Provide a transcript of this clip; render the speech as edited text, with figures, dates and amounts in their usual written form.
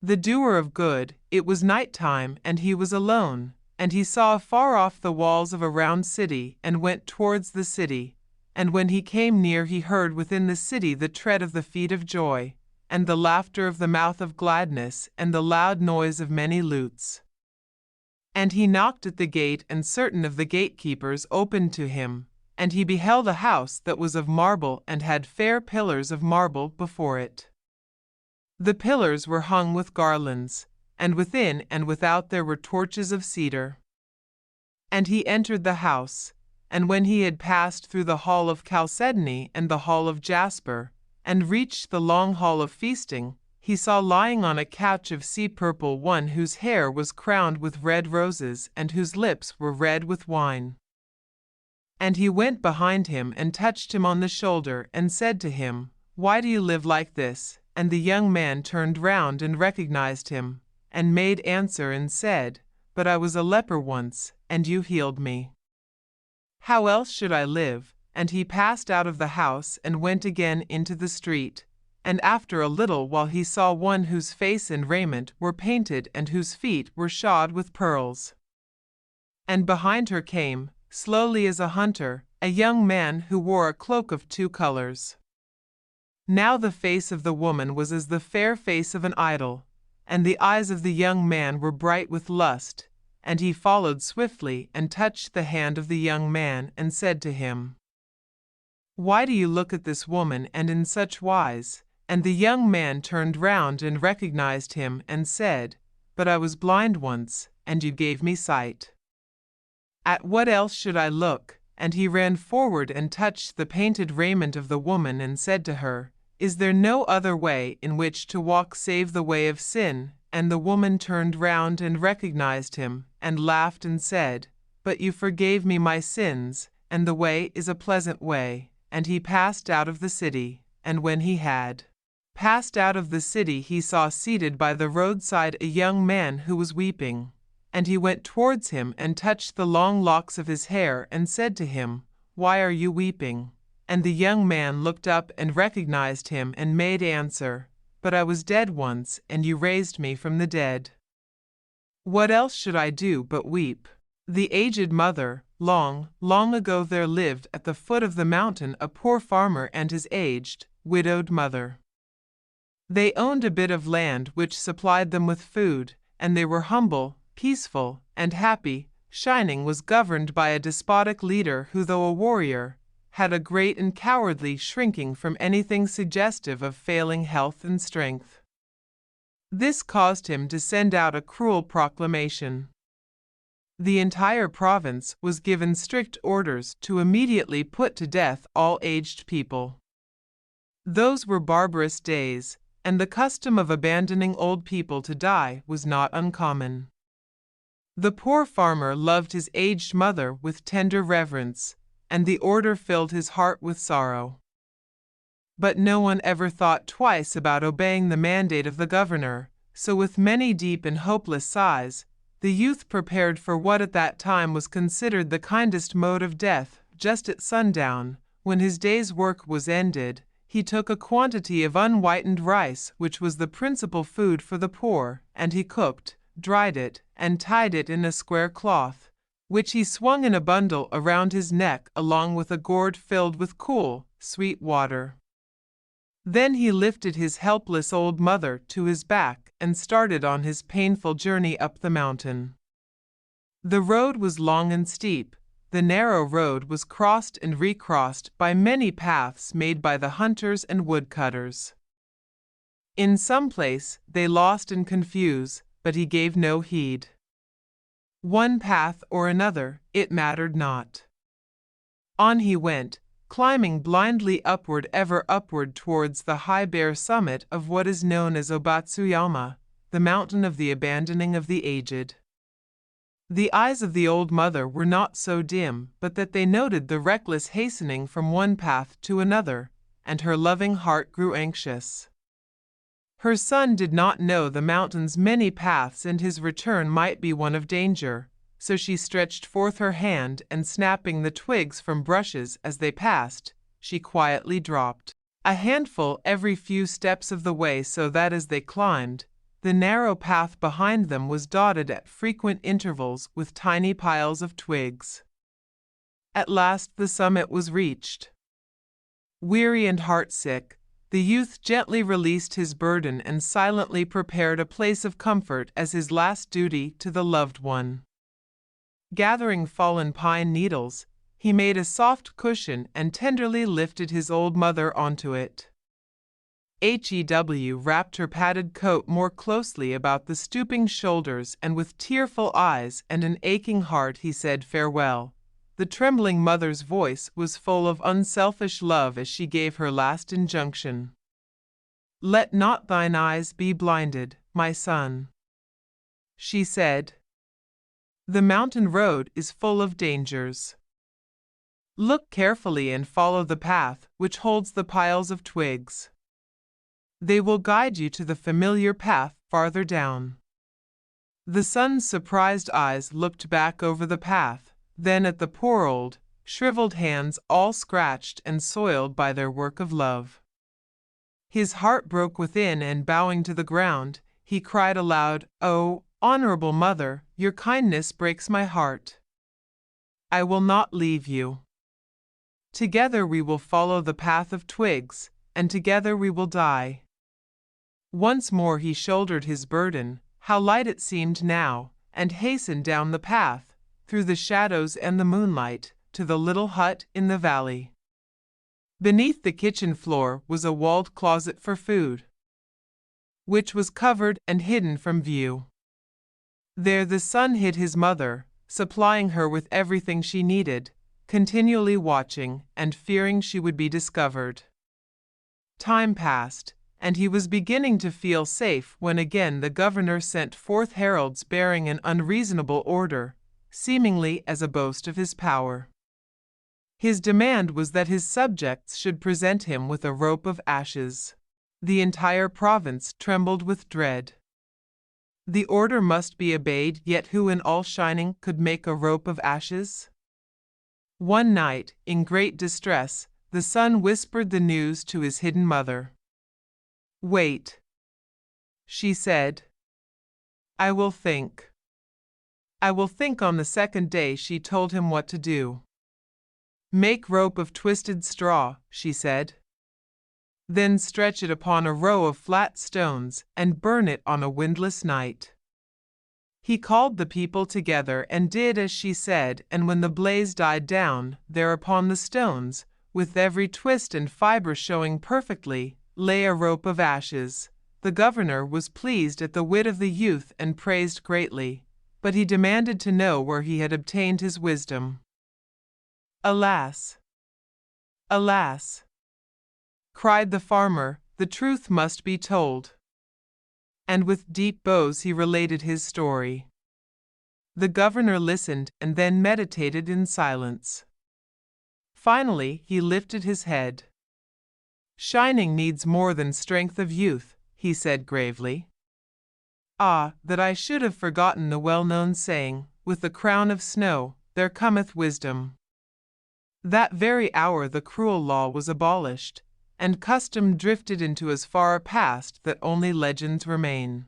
The doer of good. It was night time, and he was alone, and he saw afar off the walls of a round city, and went towards the city. And when he came near, he heard within the city the tread of the feet of joy, and the laughter of the mouth of gladness, and the loud noise of many lutes. And he knocked at the gate, and certain of the gatekeepers opened to him. And he beheld a house that was of marble, and had fair pillars of marble before it. The pillars were hung with garlands, and within and without there were torches of cedar. And he entered the house, and when he had passed through the hall of Chalcedony and the hall of Jasper, and reached the long hall of feasting, he saw lying on a couch of sea-purple one whose hair was crowned with red roses, and whose lips were red with wine. And he went behind him and touched him on the shoulder, and said to him, "Why do you live like this?" And the young man turned round and recognized him, and made answer and said, "But I was a leper once, and you healed me. How else should I live?" And he passed out of the house and went again into the street. And after a little while he saw one whose face and raiment were painted, and whose feet were shod with pearls. And behind her came, slowly as a hunter, a young man who wore a cloak of 2 colors. Now the face of the woman was as the fair face of an idol, and the eyes of the young man were bright with lust. And he followed swiftly, and touched the hand of the young man, and said to him, "Why do you look at this woman, and in such wise?" And the young man turned round and recognized him, and said, "But I was blind once, and you gave me sight. At what else should I look?" And he ran forward and touched the painted raiment of the woman, and said to her, "Is there no other way in which to walk save the way of sin?" And the woman turned round and recognized him, and laughed and said, "But you forgave me my sins, and the way is a pleasant way." And he passed out of the city. And when he had passed out of the city, he saw seated by the roadside a young man who was weeping. And he went towards him and touched the long locks of his hair, and said to him, "Why are you weeping?" And the young man looked up and recognized him, and made answer, "But I was dead once, and you raised me from the dead. What else should I do but weep?" The aged mother. Long, long ago there lived at the foot of the mountain a poor farmer and his aged, widowed mother. They owned a bit of land which supplied them with food, and they were humble, peaceful, and happy. Shining was governed by a despotic leader who, though a warrior, had a great and cowardly shrinking from anything suggestive of failing health and strength. This caused him to send out a cruel proclamation. The entire province was given strict orders to immediately put to death all aged people. Those were barbarous days, and the custom of abandoning old people to die was not uncommon. The poor farmer loved his aged mother with tender reverence, and the order filled his heart with sorrow. But no one ever thought twice about obeying the mandate of the governor, so with many deep and hopeless sighs, the youth prepared for what at that time was considered the kindest mode of death. Just at sundown, when his day's work was ended, he took a quantity of unwhitened rice, which was the principal food for the poor, and he cooked, dried it, and tied it in a square cloth, which he swung in a bundle around his neck, along with a gourd filled with cool, sweet water. Then he lifted his helpless old mother to his back and started on his painful journey up the mountain. The road was long and steep. The narrow road was crossed and recrossed by many paths made by the hunters and woodcutters. In some place they lost and confused, but he gave no heed. One path or another, it mattered not. On he went, climbing blindly upward, ever upward towards the high bare summit of what is known as Obatsuyama, the mountain of the abandoning of the aged. The eyes of the old mother were not so dim but that they noted the reckless hastening from one path to another, and her loving heart grew anxious. Her son did not know the mountain's many paths, and his return might be one of danger, so she stretched forth her hand, and snapping the twigs from brushes as they passed, she quietly dropped a handful every few steps of the way, so that as they climbed, The narrow path behind them was dotted at frequent intervals with tiny piles of twigs. At last the summit was reached. Weary and heartsick, the youth gently released his burden and silently prepared a place of comfort as his last duty to the loved one. Gathering fallen pine needles, he made a soft cushion and tenderly lifted his old mother onto it. Hew wrapped her padded coat more closely about the stooping shoulders, and with tearful eyes and an aching heart he said farewell. The trembling mother's voice was full of unselfish love as she gave her last injunction. "Let not thine eyes be blinded, my son," she said. "The mountain road is full of dangers. Look carefully and follow the path which holds the piles of twigs. They will guide you to the familiar path farther down." The son's surprised eyes looked back over the path, then at the poor old, shriveled hands all scratched and soiled by their work of love. His heart broke within, and bowing to the ground, he cried aloud, "Oh, honorable mother, your kindness breaks my heart. I will not leave you. Together we will follow the path of twigs, and together we will die." Once more he shouldered his burden, how light it seemed now, and hastened down the path, through the shadows and the moonlight, to the little hut in the valley. Beneath the kitchen floor was a walled closet for food, which was covered and hidden from view. There the son hid his mother, supplying her with everything she needed, continually watching and fearing she would be discovered. Time passed, and he was beginning to feel safe when again the governor sent forth heralds bearing an unreasonable order, seemingly as a boast of his power. His demand was that his subjects should present him with a rope of ashes. The entire province trembled with dread. The order must be obeyed, yet who in all shining could make a rope of ashes? One night, in great distress, the son whispered the news to his hidden mother. "Wait," she said. "I will think." "I will think." On the second day she told him what to do. "Make rope of twisted straw," she said. "Then stretch it upon a row of flat stones and burn it on a windless night." He called the people together and did as she said, and when the blaze died down, there upon the stones, with every twist and fiber showing perfectly, lay a rope of ashes. The governor was pleased at the wit of the youth and praised greatly, but he demanded to know where he had obtained his wisdom. "Alas! Alas!" cried the farmer, "the truth must be told." And with deep bows he related his story. The governor listened and then meditated in silence. Finally he lifted his head. "Shining needs more than strength of youth," he said gravely. "Ah, that I should have forgotten the well-known saying, 'With the crown of snow there cometh wisdom.'" That very hour the cruel law was abolished, and custom drifted into as far past that only legends remain.